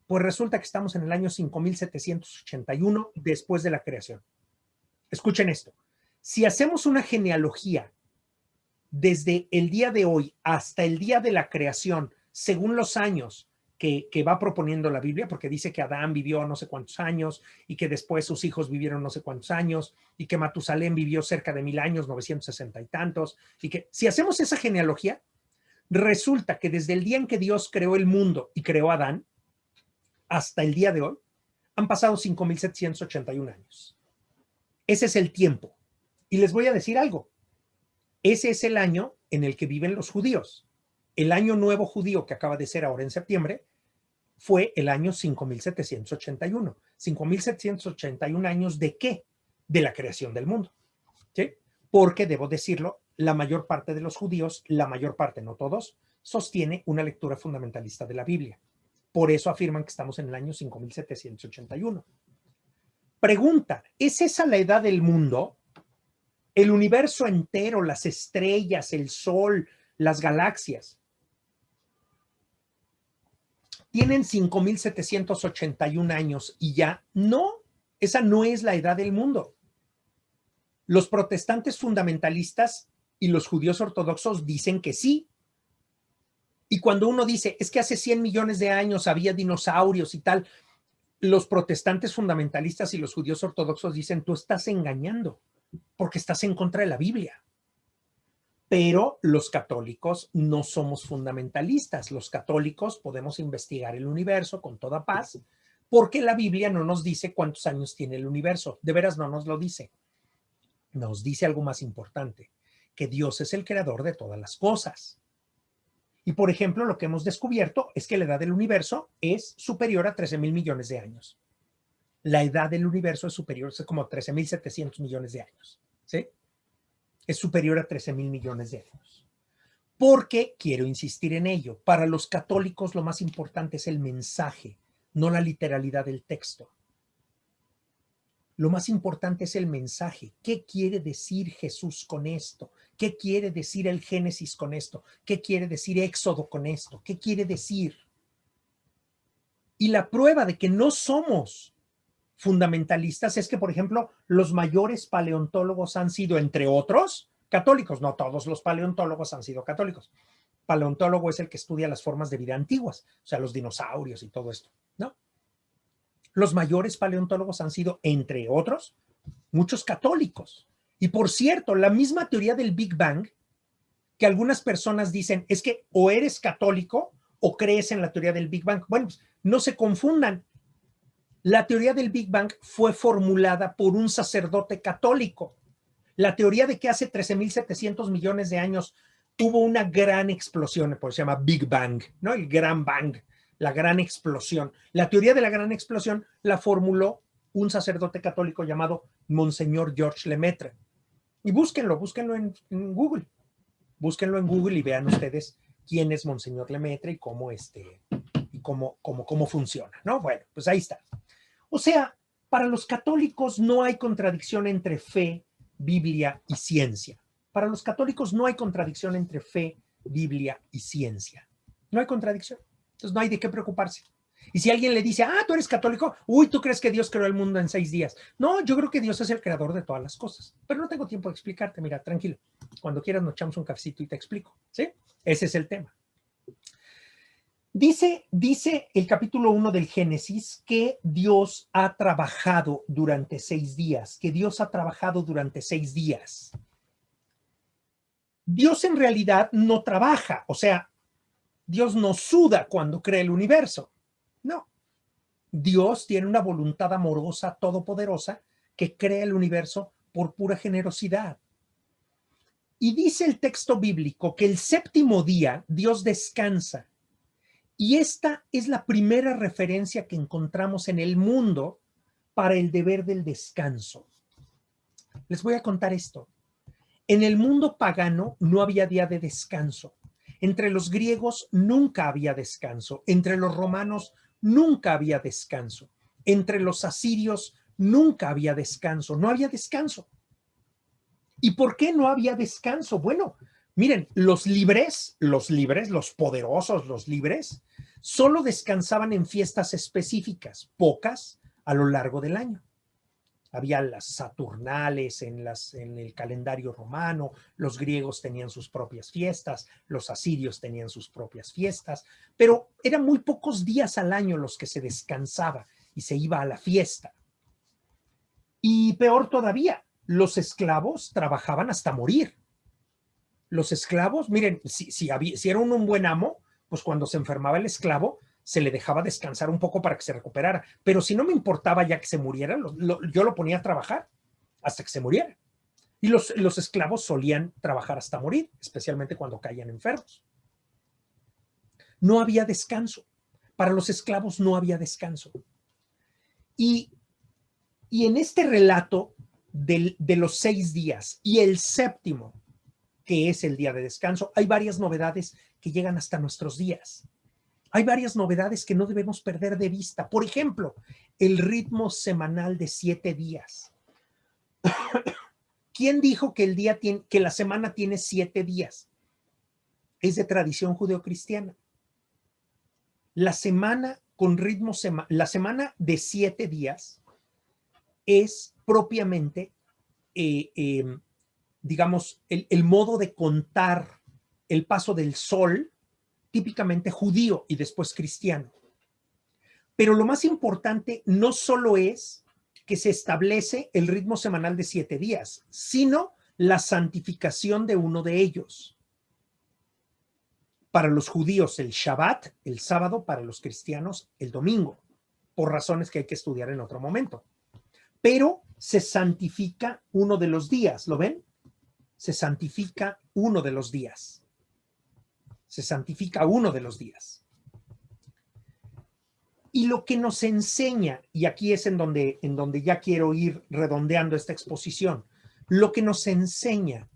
pues resulta que estamos en el año 5781 después de la creación. Escuchen esto. Si hacemos una genealogía desde el día de hoy hasta el día de la creación, según los años que va proponiendo la Biblia, porque dice que Adán vivió no sé cuántos años y que después sus hijos vivieron no sé cuántos años y que Matusalén vivió cerca de 1000 años, 960 y tantos, y que si hacemos esa genealogía, resulta que desde el día en que Dios creó el mundo y creó a Adán, hasta el día de hoy, han pasado 5781 años. Ese es el tiempo. Y les voy a decir algo. Ese es el año en el que viven los judíos. El año nuevo judío que acaba de ser ahora en septiembre fue el año 5781. 5781 años ¿de qué? De la creación del mundo. ¿Sí? Porque, debo decirlo, la mayor parte de los judíos, la mayor parte, no todos, sostiene una lectura fundamentalista de la Biblia. Por eso afirman que estamos en el año 5781. Pregunta, ¿es esa la edad del mundo? El universo entero, las estrellas, el sol, las galaxias, tienen 5781 años y ya no, esa no es la edad del mundo. Los protestantes fundamentalistas y los judíos ortodoxos dicen que sí. Y cuando uno dice, es que hace 100 millones de años había dinosaurios y tal, los protestantes fundamentalistas y los judíos ortodoxos dicen, tú estás engañando porque estás en contra de la Biblia. Pero los católicos no somos fundamentalistas. Los católicos podemos investigar el universo con toda paz porque la Biblia no nos dice cuántos años tiene el universo. De veras no nos lo dice. Nos dice algo más importante, que Dios es el creador de todas las cosas. Y, por ejemplo, lo que hemos descubierto es que la edad del universo es superior a 13,000 millones de años. La edad del universo es superior, es como 13,700 millones de años. ¿Sí? Es superior a 13,000 millones de años. Porque, quiero insistir en ello, para los católicos lo más importante es el mensaje, no la literalidad del texto. Lo más importante es el mensaje. ¿Qué quiere decir Jesús con esto? ¿Qué quiere decir el Génesis con esto? ¿Qué quiere decir Éxodo con esto? ¿Qué quiere decir? Y la prueba de que no somos fundamentalistas es que, por ejemplo, los mayores paleontólogos han sido, entre otros, católicos. No todos los paleontólogos han sido católicos. Paleontólogo es el que estudia las formas de vida antiguas, o sea, los dinosaurios y todo esto, ¿no? Los mayores paleontólogos han sido, entre otros, muchos católicos. Y por cierto, la misma teoría del Big Bang, que algunas personas dicen, es que o eres católico o crees en la teoría del Big Bang. Bueno, pues no se confundan. La teoría del Big Bang fue formulada por un sacerdote católico. La teoría de que hace 13,700 millones de años hubo una gran explosión, por eso se llama Big Bang, ¿no? El Gran Bang, la gran explosión. La teoría de la gran explosión la formuló un sacerdote católico llamado Monseñor Georges Lemaitre. Y búsquenlo en Google. Búsquenlo en Google y vean ustedes quién es Monseñor Lemaitre y cómo funciona, ¿no? Bueno, pues ahí está. O sea, para los católicos no hay contradicción entre fe, Biblia y ciencia. Para los católicos no hay contradicción entre fe, Biblia y ciencia. No hay contradicción. Entonces no hay de qué preocuparse. Y si alguien le dice, tú eres católico, ¿tú crees que Dios creó el mundo en 6 días? No, yo creo que Dios es el creador de todas las cosas. Pero no tengo tiempo de explicarte, mira, tranquilo. Cuando quieras nos echamos un cafecito y te explico, ¿sí? Ese es el tema. Dice el capítulo 1 del Génesis que Dios ha trabajado durante 6 días, que Dios ha trabajado durante 6 días. Dios en realidad no trabaja, o sea, Dios no suda cuando crea el universo. No. Dios tiene una voluntad amorosa, todopoderosa, que crea el universo por pura generosidad. Y dice el texto bíblico que el séptimo día Dios descansa Y esta es la primera referencia que encontramos en el mundo para el deber del descanso. Les voy a contar esto. En el mundo pagano no había día de descanso. Entre los griegos nunca había descanso. Entre los romanos nunca había descanso. Entre los asirios nunca había descanso. No había descanso. ¿Y por qué no había descanso? Bueno, miren, los poderosos, los libres, solo descansaban en fiestas específicas, pocas a lo largo del año. Había las saturnales en el calendario romano, los griegos tenían sus propias fiestas, los asirios tenían sus propias fiestas, pero eran muy pocos días al año los que se descansaba y se iba a la fiesta. Y peor todavía, los esclavos trabajaban hasta morir. Los esclavos, miren, si era un buen amo, pues cuando se enfermaba el esclavo, se le dejaba descansar un poco para que se recuperara. Pero si no me importaba ya que se muriera, yo lo ponía a trabajar hasta que se muriera. Y los esclavos solían trabajar hasta morir, especialmente cuando caían enfermos. No había descanso. Para los esclavos no había descanso. Y en este relato de los 6 días y el séptimo, que es el día de descanso, hay varias novedades que llegan hasta nuestros días. Hay varias novedades que no debemos perder de vista. Por ejemplo, el ritmo semanal de 7 días. ¿Quién dijo que la semana tiene 7 días? Es de tradición judeocristiana. La semana con ritmo la semana de 7 días es propiamente, digamos, el modo de contar el paso del sol, típicamente judío y después cristiano. Pero lo más importante no solo es que se establece el ritmo semanal de 7 días, sino la santificación de uno de ellos. Para los judíos el Shabbat, el sábado; para los cristianos el domingo, por razones que hay que estudiar en otro momento. Pero se santifica uno de los días, ¿lo ven? Se santifica uno de los días. Se santifica uno de los días. Y lo que nos enseña, y aquí es en donde ya quiero ir redondeando esta exposición, lo que nos enseña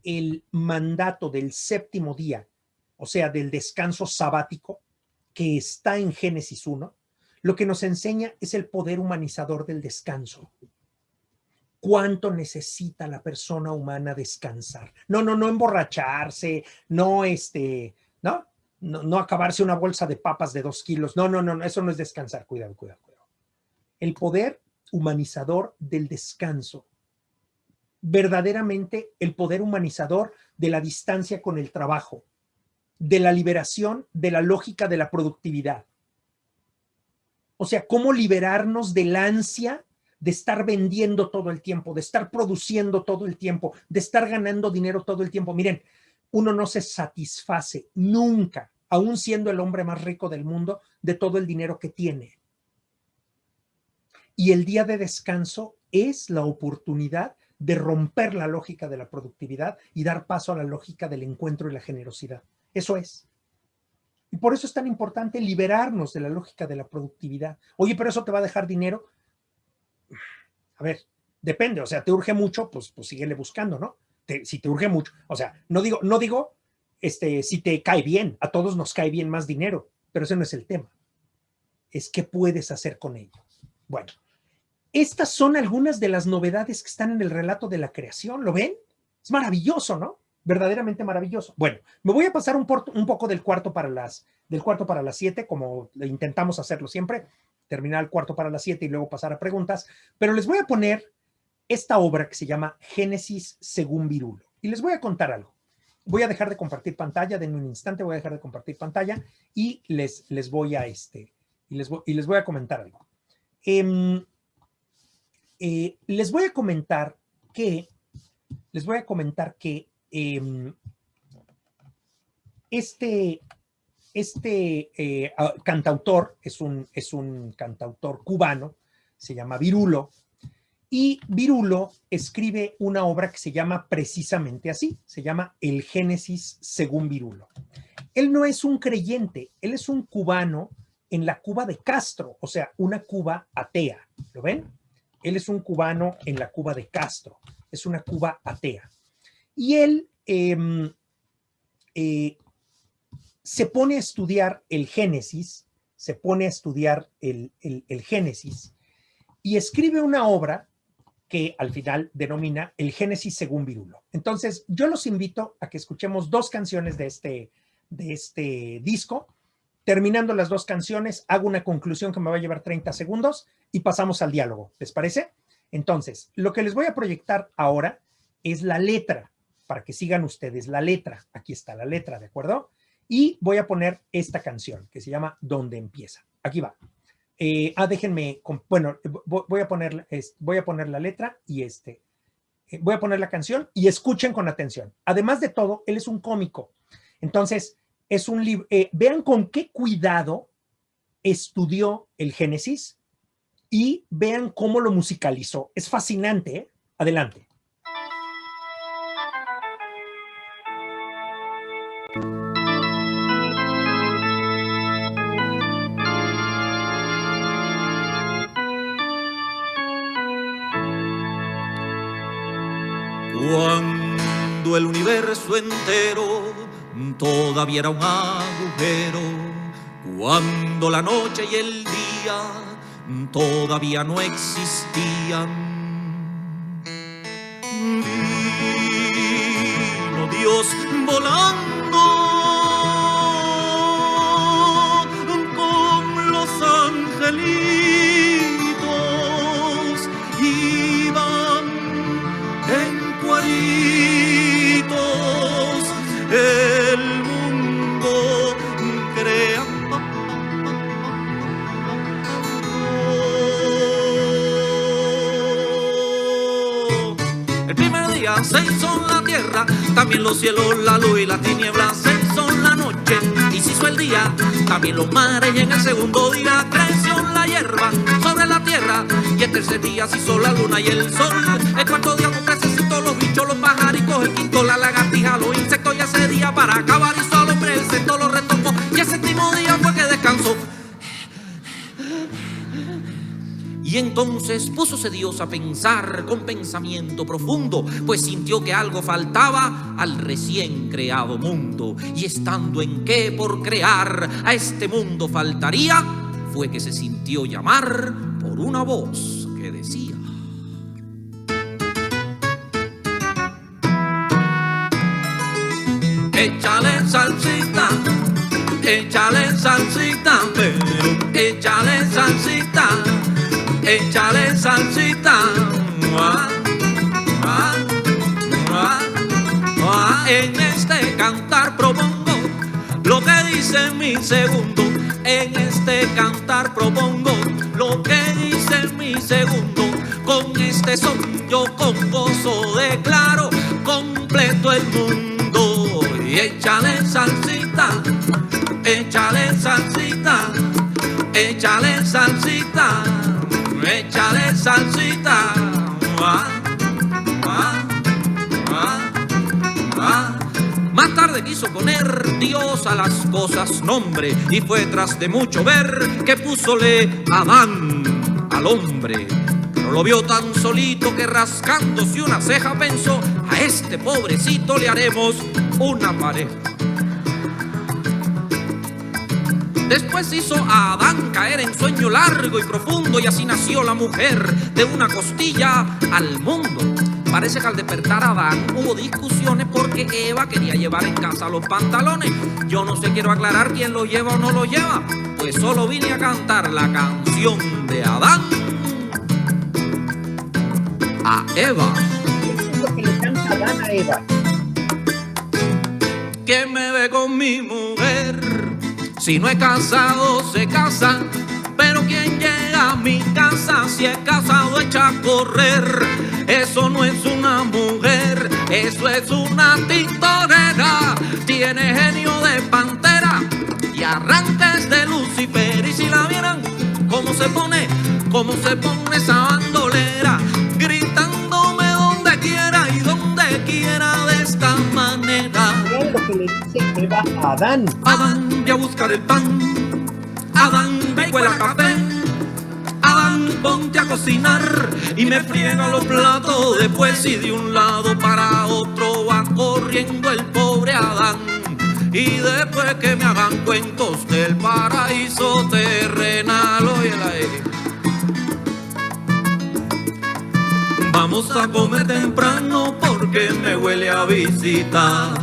el mandato del séptimo día, o sea, del descanso sabático, que está en Génesis 1, lo que nos enseña es el poder humanizador del descanso. ¿Cuánto necesita la persona humana descansar? No emborracharse, no acabarse una bolsa de papas de 2 kilos. No, eso no es descansar. Cuidado. El poder humanizador del descanso. Verdaderamente el poder humanizador de la distancia con el trabajo, de la liberación de la lógica de la productividad. O sea, cómo liberarnos de la ansia de estar vendiendo todo el tiempo, de estar produciendo todo el tiempo, de estar ganando dinero todo el tiempo. Miren, uno no se satisface nunca, aún siendo el hombre más rico del mundo, de todo el dinero que tiene. Y el día de descanso es la oportunidad de romper la lógica de la productividad y dar paso a la lógica del encuentro y la generosidad. Eso es. Y por eso es tan importante liberarnos de la lógica de la productividad. Oye, pero eso te va a dejar dinero. A ver, depende. O sea, te urge mucho, pues síguele buscando, ¿no? Si te urge mucho. O sea, no digo si te cae bien. A todos nos cae bien más dinero, pero ese no es el tema. Es qué puedes hacer con ello. Bueno, estas son algunas de las novedades que están en el relato de la creación. ¿Lo ven? Es maravilloso, ¿no? Verdaderamente maravilloso. Bueno, me voy a pasar un poco del cuarto para las 7, como intentamos hacerlo siempre, terminar el cuarto para las 7 y luego pasar a preguntas, pero les voy a poner esta obra que se llama Génesis según Virulo. Y les voy a contar algo. Voy a dejar de compartir pantalla, denme un instante, voy a dejar de compartir pantalla y les voy a comentar algo. Les voy a comentar que cantautor es un cantautor cubano, se llama Virulo, y Virulo escribe una obra que se llama precisamente así, se llama El Génesis según Virulo. él no es un creyente, él es un cubano en la Cuba de Castro, o sea, una Cuba atea. ¿Lo ven? Él es un cubano en la Cuba de Castro, es una Cuba atea. Y él se pone a estudiar el Génesis, Génesis y escribe una obra que al final denomina El Génesis según Virulo. Entonces, yo los invito a que escuchemos 2 canciones de este disco. Terminando las 2 canciones, hago una conclusión que me va a llevar 30 segundos y pasamos al diálogo. ¿Les parece? Entonces, lo que les voy a proyectar ahora es la letra, para que sigan ustedes la letra. Aquí está la letra, ¿de acuerdo? Y voy a poner esta canción que se llama ¿Dónde empieza? Aquí va. Déjenme, bueno, voy a poner la letra y voy a poner la canción y escuchen con atención. Además de todo, él es un cómico. Entonces, es un libro, vean con qué cuidado estudió el Génesis y vean cómo lo musicalizó. Es fascinante, ¿eh? Adelante. Cuando el universo entero todavía era un agujero, cuando la noche y el día todavía no existían, vino Dios volando con los angelitos, iban en cuaritos el mundo creando. El primer día se hizo la tierra, también los cielos, la luz y las tinieblas. Se hizo la noche y se hizo el día, también los mares, y en el segundo día creció la hierba sobre la tierra, y el tercer día se hizo la luna y el sol. El cuarto día los pececitos, los bichos, los pajaricos, el quinto la lagartija, los insectos, y ese día para acabar hizo al hombre, el sexto lo retomó, y el séptimo día fue que descansó. Y entonces púsose Dios a pensar con pensamiento profundo, pues sintió que algo faltaba al recién creado mundo. Y estando en que por crear a este mundo faltaría, fue que se sintió llamar por una voz que decía: échale salsita, échale salsita, échale salsita, échale salsita. En este cantar propongo lo que dice mi segundo. En este cantar propongo lo que dice mi segundo. Con este son yo con gozo declaro completo el mundo. Y échale salsita, échale salsita, échale salsita, échale salsita. Más tarde quiso poner Dios a las cosas nombre, y fue tras de mucho ver que púsole Adán al hombre. Pero lo vio tan solito que rascándose una ceja pensó: a este pobrecito le haremos una pareja. Después hizo a Adán caer en sueño largo y profundo, y así nació la mujer de una costilla al mundo. Parece que al despertar a Adán hubo discusiones porque Eva quería llevar en casa los pantalones. Yo no sé, quiero aclarar quién los lleva o no los lleva, pues solo vine a cantar la canción de Adán a Eva. ¿Qué es lo que le canta Adán a Eva? ¿Quién me ve con mi mujer? Si no es casado se casa, pero quien llega a mi casa si es casado echa a correr. Eso no es una mujer, eso es una tintorera. Tiene genio de pantera y arranques de Lucifer. Y si la vieran cómo se pone esa bandolera, gritándome donde quiera y donde quiera de esta manera. Vean lo que le dice Eva Adán. Adán, ve a buscar el pan. Adán, ve y cuela café. Adán, ponte a cocinar y me friega los platos después, y de un lado para otro va corriendo el pobre Adán. Y después que me hagan cuentos del paraíso terrenal, óyela ahí. Vamos a comer temprano porque me huele a visita.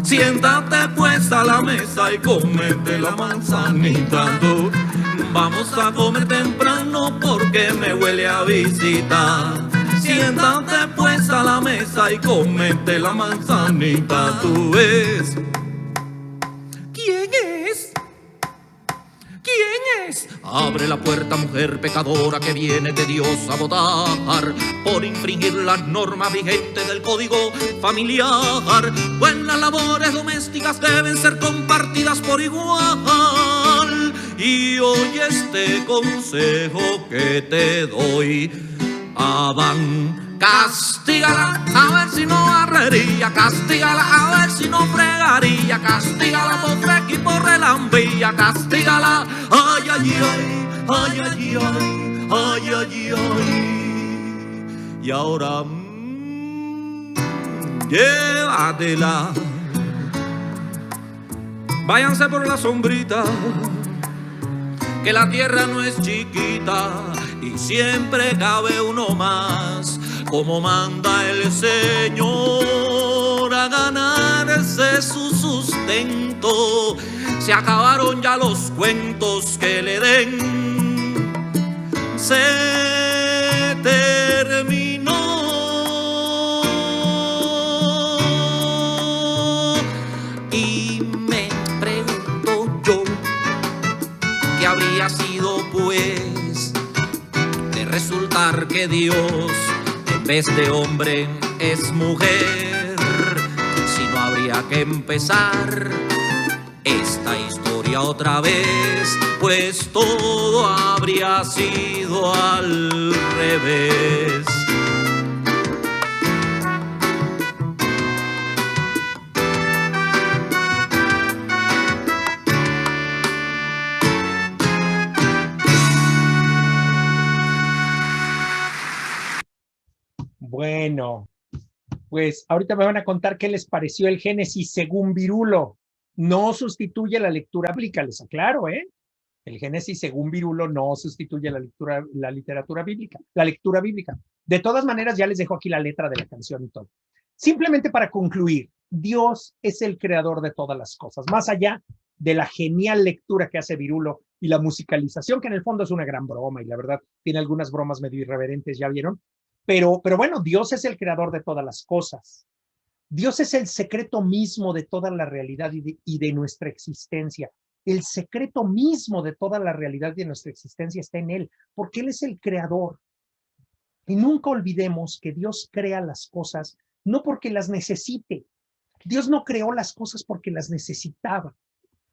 Siéntate pues a la mesa y cómete la manzanita tú. Vamos a comer temprano porque me huele a visita. Siéntate pues a la mesa y cómete la manzanita tú. ¿Ves? ¿Quién es? ¿Quién es? Abre la puerta, mujer pecadora que viene de Dios a votar por infringir las normas vigentes del código familiar. Pues las labores domésticas deben ser compartidas por igual. Y oye este consejo que te doy, Adán. Castígala, a ver si no barrería. Castígala, a ver si no fregaría. Castígala por fresca y por relambilla. Castígala, ay, ay, ay, ay, ay, ay, ay, ay, ay. Y ahora, llévatela. Váyanse por la sombrita, que la tierra no es chiquita y siempre cabe uno más. Como manda el Señor a ganarse su sustento. Se acabaron ya los cuentos que le den. Se terminó. Y me pregunto yo, ¿qué habría sido pues de resultar que Dios en vez de hombre es mujer? Si no habría que empezar esta historia otra vez, pues todo habría sido al revés. Bueno, pues ahorita me van a contar qué les pareció el Génesis según Virulo. No sustituye la lectura bíblica, les aclaro, ¿eh? El Génesis según Virulo no sustituye la literatura bíblica, la lectura bíblica. De todas maneras, ya les dejo aquí la letra de la canción y todo. Simplemente para concluir, Dios es el creador de todas las cosas, más allá de la genial lectura que hace Virulo y la musicalización, que en el fondo es una gran broma, y la verdad tiene algunas bromas medio irreverentes, ¿ya vieron? Pero bueno, Dios es el creador de todas las cosas. Dios es el secreto mismo de toda la realidad y de nuestra existencia. El secreto mismo de toda la realidad de nuestra existencia está en Él, porque Él es el creador. Y nunca olvidemos que Dios crea las cosas no porque las necesite. Dios no creó las cosas porque las necesitaba,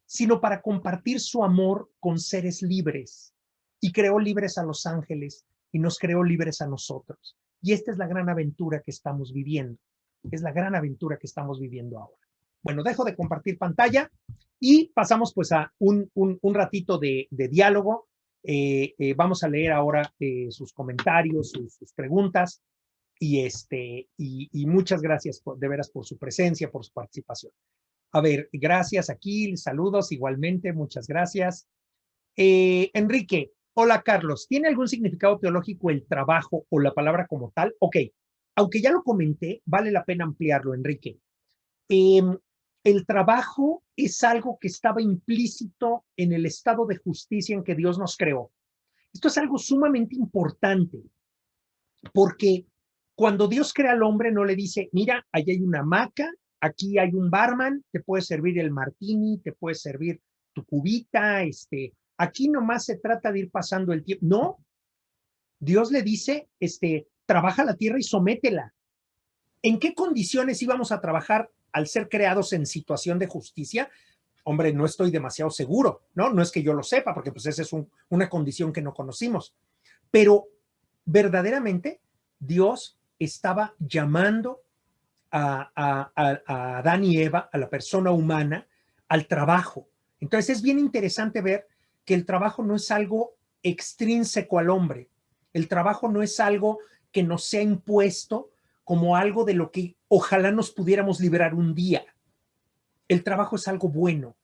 sino para compartir su amor con seres libres. Y creó libres a los ángeles y nos creó libres a nosotros. Y esta es la gran aventura que estamos viviendo. Es la gran aventura que estamos viviendo ahora. Bueno, dejo de compartir pantalla y pasamos pues a un ratito de diálogo. Vamos a leer ahora sus comentarios, sus preguntas y muchas gracias de veras por su presencia, por su participación. A ver, gracias aquí, saludos igualmente, muchas gracias. Enrique, hola Carlos, ¿tiene algún significado teológico el trabajo o la palabra como tal? Ok, aunque ya lo comenté, vale la pena ampliarlo, Enrique. El trabajo es algo que estaba implícito en el estado de justicia en que Dios nos creó. Esto es algo sumamente importante, porque cuando Dios crea al hombre no le dice, mira, allí hay una hamaca, aquí hay un barman, te puede servir el martini, te puede servir tu cubita, aquí nomás se trata de ir pasando el tiempo. No, Dios le dice, trabaja la tierra y sométela. ¿En qué condiciones íbamos a trabajar al ser creados en situación de justicia? Hombre, no estoy demasiado seguro, ¿no? No es que yo lo sepa, porque pues esa es una condición que no conocimos. Pero verdaderamente Dios estaba llamando a Adán y Eva, a la persona humana, al trabajo. Entonces es bien interesante ver que el trabajo no es algo extrínseco al hombre. El trabajo no es algo que nos sea impuesto como algo de lo que ojalá nos pudiéramos liberar un día. El trabajo es algo bueno,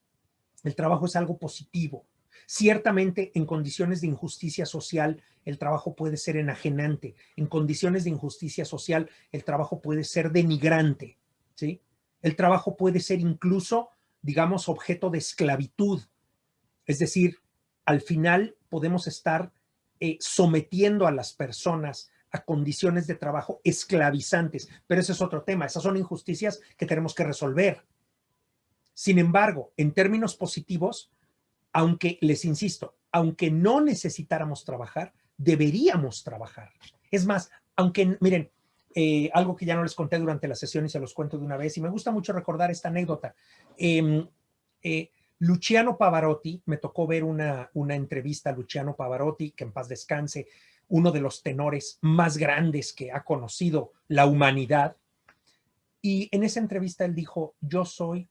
el trabajo es algo positivo. Ciertamente, en condiciones de injusticia social, el trabajo puede ser enajenante. En condiciones de injusticia social, el trabajo puede ser denigrante, ¿sí? El trabajo puede ser incluso, digamos, objeto de esclavitud. Es decir, al final podemos estar sometiendo a las personas a condiciones de trabajo esclavizantes, pero ese es otro tema. Esas son injusticias que tenemos que resolver. Sin embargo, en términos positivos, aunque les insisto, aunque no necesitáramos trabajar, deberíamos trabajar. Es más, aunque, miren, algo que ya no les conté durante la sesión y se los cuento de una vez, y me gusta mucho recordar esta anécdota. Luciano Pavarotti, me tocó ver una entrevista a Luciano Pavarotti, que en paz descanse, uno de los tenores más grandes que ha conocido la humanidad. Y en esa entrevista él dijo, yo soy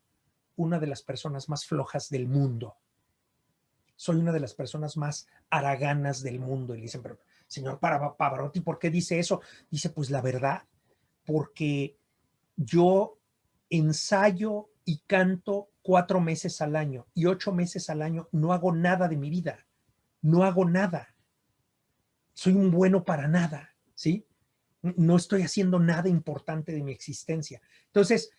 una de las personas más flojas del mundo. Soy una de las personas más haraganas del mundo. Y le dicen, pero señor Pavarotti, ¿por qué dice eso? Dice, pues la verdad, porque yo ensayo y canto 4 meses al año y 8 meses al año no hago nada de mi vida. No hago nada. Soy un bueno para nada, ¿sí? No estoy haciendo nada importante de mi existencia. Entonces,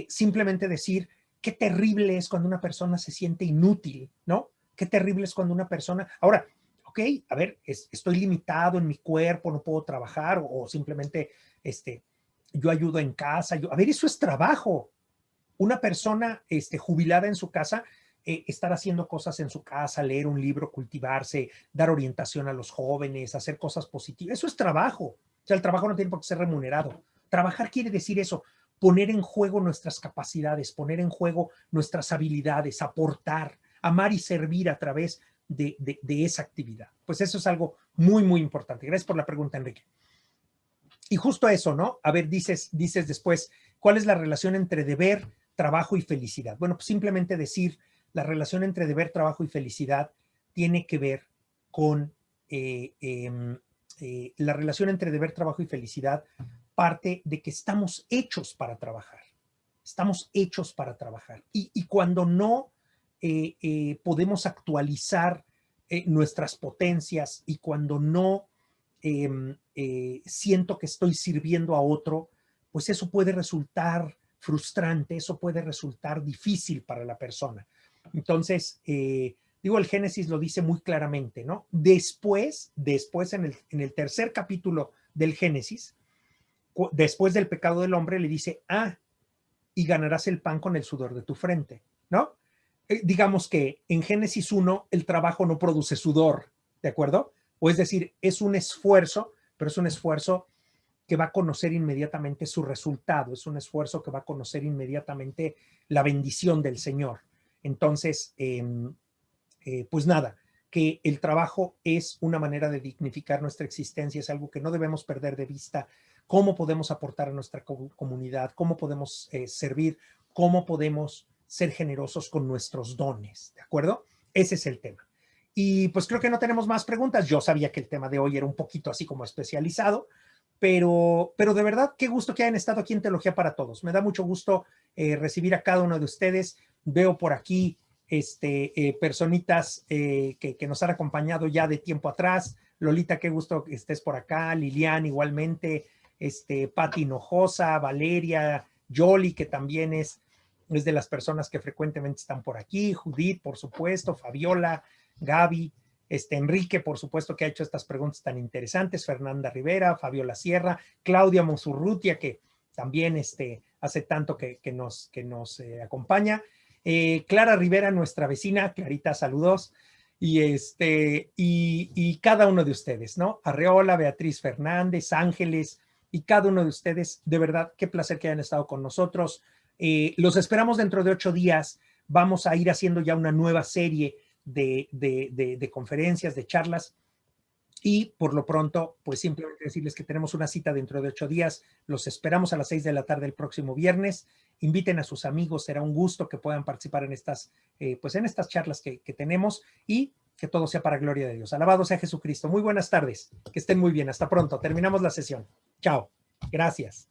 simplemente decir, qué terrible es cuando una persona se siente inútil, ¿no? Qué terrible es cuando una persona... Ahora, ok, a ver, estoy limitado en mi cuerpo, no puedo trabajar o simplemente yo ayudo en casa. A ver, eso es trabajo. Una persona jubilada en su casa, estar haciendo cosas en su casa, leer un libro, cultivarse, dar orientación a los jóvenes, hacer cosas positivas, eso es trabajo. O sea, el trabajo no tiene por qué ser remunerado. Trabajar quiere decir eso, poner en juego nuestras capacidades, poner en juego nuestras habilidades, aportar, amar y servir a través de esa actividad. Pues eso es algo muy, muy importante. Gracias por la pregunta, Enrique. Y justo eso, ¿no? A ver, dices después, ¿cuál es la relación entre deber, trabajo y felicidad? Bueno, pues simplemente decir, la relación entre deber, trabajo y felicidad tiene que ver con la relación entre deber, trabajo y felicidad parte de que estamos hechos para trabajar. Estamos hechos para trabajar. Y cuando no podemos actualizar nuestras potencias y cuando no siento que estoy sirviendo a otro, pues eso puede resultar frustrante, eso puede resultar difícil para la persona. Entonces, digo, el Génesis lo dice muy claramente, ¿no? Después en el tercer capítulo del Génesis, después del pecado del hombre, le dice, y ganarás el pan con el sudor de tu frente, ¿no? Digamos que en Génesis 1 el trabajo no produce sudor, ¿de acuerdo? O es decir, es un esfuerzo, pero es un esfuerzo que va a conocer inmediatamente su resultado, es un esfuerzo que va a conocer inmediatamente la bendición del Señor. Entonces, pues nada, que el trabajo es una manera de dignificar nuestra existencia, es algo que no debemos perder de vista, cómo podemos aportar a nuestra comunidad, cómo podemos servir, cómo podemos ser generosos con nuestros dones, ¿de acuerdo? Ese es el tema. Y pues creo que no tenemos más preguntas. Yo sabía que el tema de hoy era un poquito así como especializado, pero de verdad, qué gusto que hayan estado aquí en Teología para Todos. Me da mucho gusto recibir a cada uno de ustedes. Veo por aquí personitas que nos han acompañado ya de tiempo atrás. Lolita, qué gusto que estés por acá. Lilian, igualmente. Pati Hinojosa, Valeria, Yoli, que también es de las personas que frecuentemente están por aquí. Judith, por supuesto. Fabiola, Gaby. Enrique, por supuesto, que ha hecho estas preguntas tan interesantes, Fernanda Rivera, Fabiola Sierra, Claudia Monsurrutia, que también hace tanto que nos acompaña, Clara Rivera, nuestra vecina, Clarita, saludos, y cada uno de ustedes, ¿no? Arreola, Beatriz Fernández, Ángeles, y cada uno de ustedes, de verdad, qué placer que hayan estado con nosotros. Los esperamos dentro de 8 días, vamos a ir haciendo ya una nueva serie de conferencias, de charlas, y por lo pronto, pues simplemente decirles que tenemos una cita dentro de 8 días, los esperamos a las 6 de la tarde el próximo viernes, inviten a sus amigos, será un gusto que puedan participar en estas, pues en estas charlas que tenemos, y que todo sea para gloria de Dios. Alabado sea Jesucristo. Muy buenas tardes, que estén muy bien, hasta pronto. Terminamos la sesión. Chao. Gracias.